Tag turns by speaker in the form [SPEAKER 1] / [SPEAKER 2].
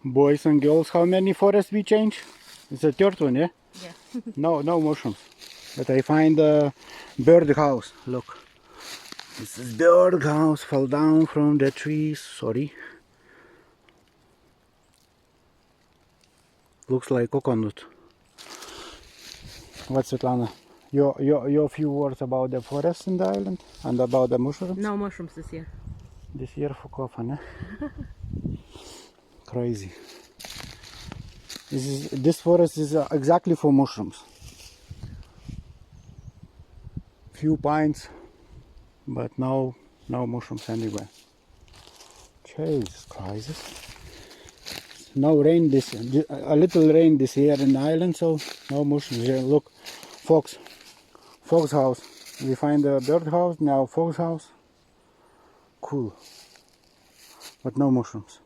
[SPEAKER 1] Boys and girls, how many forests we change? It's the third one, yeah?
[SPEAKER 2] Yeah.
[SPEAKER 1] No mushrooms. But I find a bird house. Look. This is bird house. Fell down from the trees. Sorry. Looks like coconut. What's Svetlana? Your few words about the forest in the island and about the mushrooms?
[SPEAKER 2] No mushrooms this year.
[SPEAKER 1] This year for coffee, eh? Crazy. This forest is exactly for mushrooms. Few pines, but no mushrooms anywhere. Jesus Christ. No rain a little rain this year in the island, so no mushrooms here. Look, fox house. We find a bird house, now fox house. Cool, but no mushrooms.